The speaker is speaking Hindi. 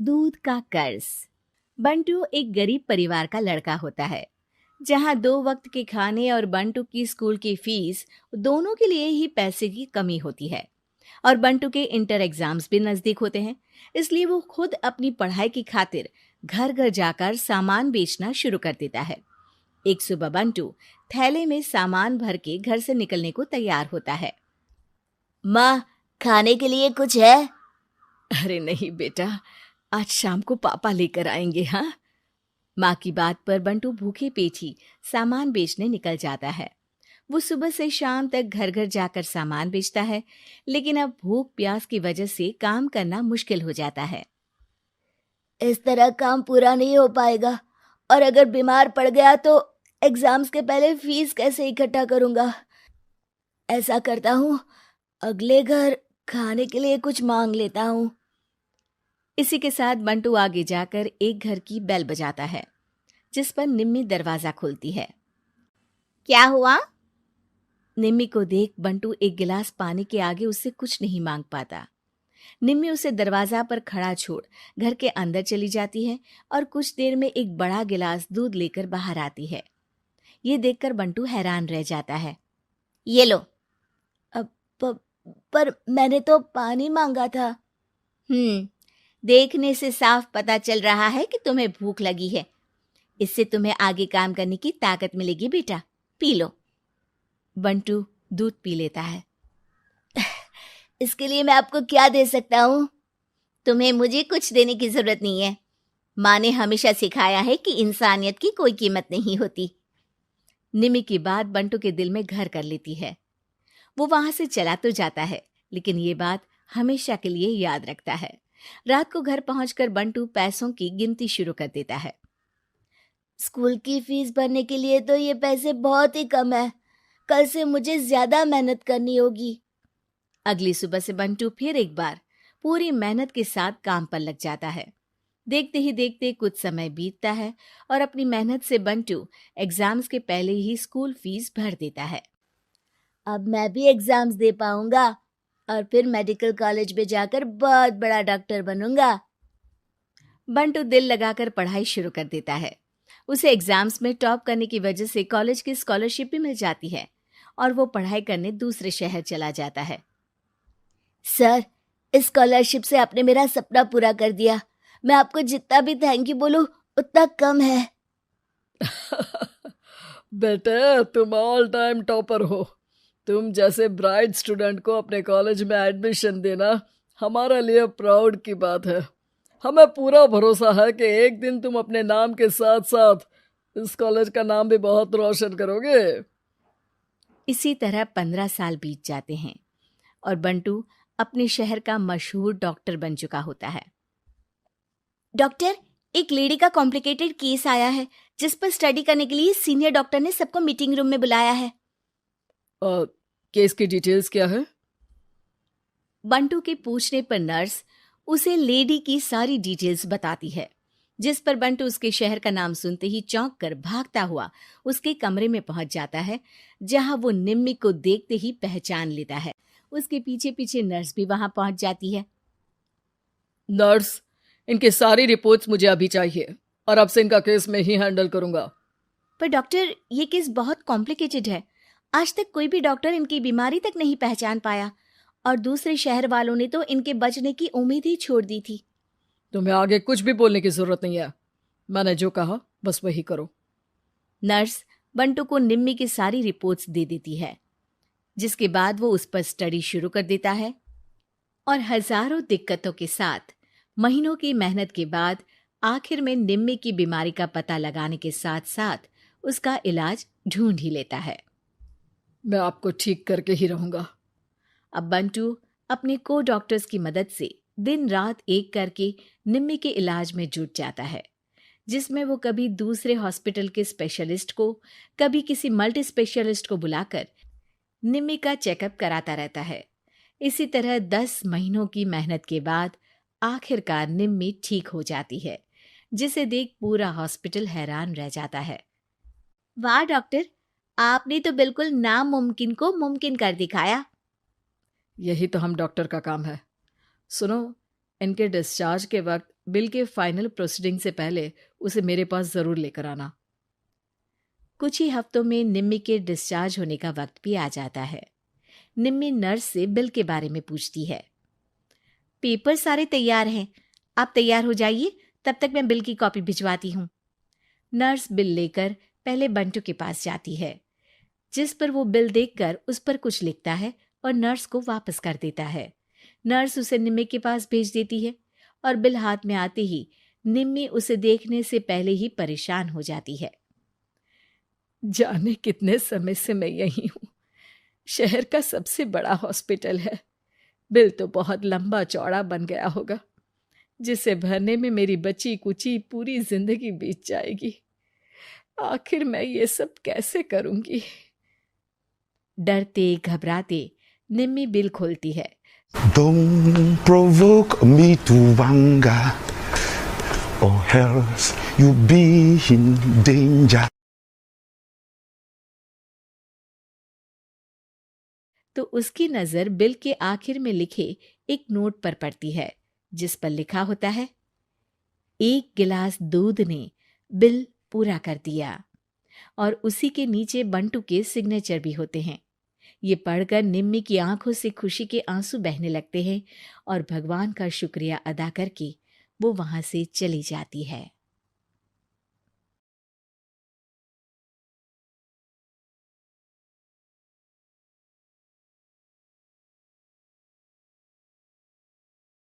दूध का कर्ज। बंटू एक गरीब परिवार का लड़का होता है, जहां 2 वक्त के खाने और बंटू की स्कूल की फीस दोनों के लिए ही पैसे की कमी होती है। और बंटू के इंटर एग्जाम्स भी नजदीक होते हैं, इसलिए वो खुद अपनी पढ़ाई की खातिर घर घर जाकर सामान बेचना शुरू कर देता है। एक सुबह बंटू थैले में सामान भर के घर से निकलने को तैयार होता है। माँ, खाने के लिए कुछ है? अरे नहीं बेटा, आज शाम को पापा लेकर आएंगे। हाँ, माँ की बात पर बंटू भूखे पेट ही सामान बेचने निकल जाता है। वो सुबह से शाम तक घर घर जाकर सामान बेचता है, लेकिन अब भूख प्यास की वजह से काम करना मुश्किल हो जाता है। इस तरह काम पूरा नहीं हो पाएगा, और अगर बीमार पड़ गया तो एग्जाम्स के पहले फीस कैसे इकट्ठा करूंगा? ऐसा करता हूँ, अगले घर खाने के लिए कुछ मांग लेता हूँ। इसी के साथ बंटू आगे जाकर एक घर की बेल बजाता है, जिस पर निम्मी दरवाजा खोलती है। क्या हुआ? निम्मी को देख बंटू एक गिलास पानी के आगे उससे कुछ नहीं मांग पाता। निम्मी उसे दरवाजा पर खड़ा छोड़ घर के अंदर चली जाती है और कुछ देर में एक बड़ा गिलास दूध लेकर बाहर आती है। ये देखकर बंटू हैरान रह जाता है। ये लो। अब पर मैंने तो पानी मांगा था। देखने से साफ पता चल रहा है कि तुम्हें भूख लगी है। इससे तुम्हें आगे काम करने की ताकत मिलेगी बेटा, पी लो। बंटू दूध पी लेता है। इसके लिए मैं आपको क्या दे सकता हूँ? तुम्हें मुझे कुछ देने की जरूरत नहीं है। माँ ने हमेशा सिखाया है कि इंसानियत की कोई कीमत नहीं होती। निमी की बात बंटू के दिल में घर कर लेती है। वो वहां से चला तो जाता है, लेकिन ये बात हमेशा के लिए याद रखता है। रात को घर पहुंचकर बंटू पैसों की गिनती शुरू कर देता है। स्कूल की फीस भरने के लिए तो ये पैसे बहुत ही कम है। कल से मुझे ज्यादा मेहनत करनी होगी। अगली सुबह से बंटू फिर एक बार पूरी मेहनत के साथ काम पर लग जाता है। देखते ही देखते कुछ समय बीतता है और अपनी मेहनत से बंटू एग्जाम्स के पहले ही स्कूल फीस भर देता है। अब मैं भी एग्जाम्स दे पाऊंगा और फिर मेडिकल कॉलेज में जाकर बहुत बड़ा डॉक्टर बनूंगा। बंटू दिल लगाकर पढ़ाई शुरू कर देता है। उसे एग्जाम्स में टॉप करने की वजह से कॉलेज की स्कॉलरशिप भी मिल जाती है और वो पढ़ाई करने दूसरे शहर चला जाता है। सर, इस स्कॉलरशिप से आपने मेरा सपना पूरा कर दिया। मैं आपको जितना भी थैंक यू बोलूं उतना कम है। बेटे, तुम ऑल टाइम टॉपर हो। तुम जैसे ब्राइट स्टूडेंट को अपने कॉलेज में एडमिशन देना हमारे लिए प्राउड की बात है। हमें पूरा भरोसा है कि एक दिन तुम अपने नाम के साथ साथ इस कॉलेज का नाम भी बहुत रोशन करोगे। इसी तरह 15 साल बीत जाते हैं और बंटू अपने शहर का मशहूर डॉक्टर बन चुका होता है। डॉक्टर, एक लेडी का कॉम्प्लिकेटेड केस आया है, जिस पर स्टडी करने के लिए सीनियर डॉक्टर ने सबको मीटिंग रूम में बुलाया है। केस की डिटेल्स क्या है? बंटू के पूछने पर नर्स उसे लेडी की सारी डिटेल्स बताती है, जिस पर बंटू उसके शहर का नाम सुनते ही चौंक कर भागता हुआ उसके कमरे में पहुंच जाता है, जहां वो निम्मी को देखते ही पहचान लेता है। उसके पीछे पीछे नर्स भी वहां पहुंच जाती है। नर्स, इनकी सारी रिपोर्ट्स मुझे अभी चाहिए और अब से इनका केस मैं ही हैंडल करूंगा। पर डॉक्टर, ये केस बहुत कॉम्प्लिकेटेड है। आज तक कोई भी डॉक्टर इनकी बीमारी तक नहीं पहचान पाया, और दूसरे शहर वालों ने तो इनके बचने की उम्मीद ही छोड़ दी थी। तुम्हें आगे कुछ भी बोलने की जरूरत नहीं है। मैंने जो कहा बस वही करो। नर्स बंटू को निम्मी की सारी रिपोर्ट्स दे देती है, जिसके बाद वो उस पर स्टडी शुरू कर देता है और हजारों दिक्कतों के साथ महीनों की मेहनत के बाद आखिर में निम्मी की बीमारी का पता लगाने के साथ साथ उसका इलाज ढूंढ ही लेता है। मैं आपको ठीक करके ही रहूंगा। अब बंटू अपने को डॉक्टर्स की मदद से दिन रात एक करके निम्मी के इलाज में जुट जाता है, जिसमें वो कभी दूसरे हॉस्पिटल के स्पेशलिस्ट को, कभी किसी मल्टी स्पेशलिस्ट को बुलाकर निम्मी का चेकअप कराता रहता है। इसी तरह 10 महीनों की मेहनत के बाद आखिरकार निम्मी ठीक हो जाती है, जिसे देख पूरा हॉस्पिटल हैरान रह जाता है। वाह डॉक्टर, आपने तो बिल्कुल नामुमकिन को मुमकिन कर दिखाया। यही तो हम डॉक्टर का काम है। सुनो, इनके डिस्चार्ज के वक्त बिल के फाइनल प्रोसीडिंग से पहले उसे मेरे पास ज़रूर लेकर आना। कुछ ही हफ्तों में निम्मी के डिस्चार्ज होने का वक्त भी आ जाता है। निम्मी नर्स से बिल के बारे में पूछती है। पेपर सारे तैयार हैं, आप तैयार हो जाइए, तब तक मैं बिल की कॉपी भिजवाती हूँ। नर्स बिल लेकर पहले बंटू के पास जाती है, जिस पर वो बिल देखकर उस पर कुछ लिखता है और नर्स को वापस कर देता है। नर्स उसे निम्मी के पास भेज देती है और बिल हाथ में आते ही निम्मी उसे देखने से पहले ही परेशान हो जाती है। जाने कितने समय से मैं यहीं हूँ। शहर का सबसे बड़ा हॉस्पिटल है। बिल तो बहुत लंबा चौड़ा बन गया होगा, जिसे भरने में मेरी बची कुची पूरी जिंदगी बीत जाएगी। आखिर मैं ये सब कैसे करूंगी? डरते घबराते निम्मी बिल खोलती है। Don't provoke me to anger, or else you'll be in danger. तो उसकी नजर बिल के आखिर में लिखे एक नोट पर पड़ती है, जिस पर लिखा होता है, 1 गिलास दूध ने बिल पूरा कर दिया। और उसी के नीचे बंटू के सिग्नेचर भी होते हैं। ये पढ़कर निम्मी की आंखों से खुशी के आंसू बहने लगते हैं और भगवान का शुक्रिया अदा करके वो वहां से चली जाती है।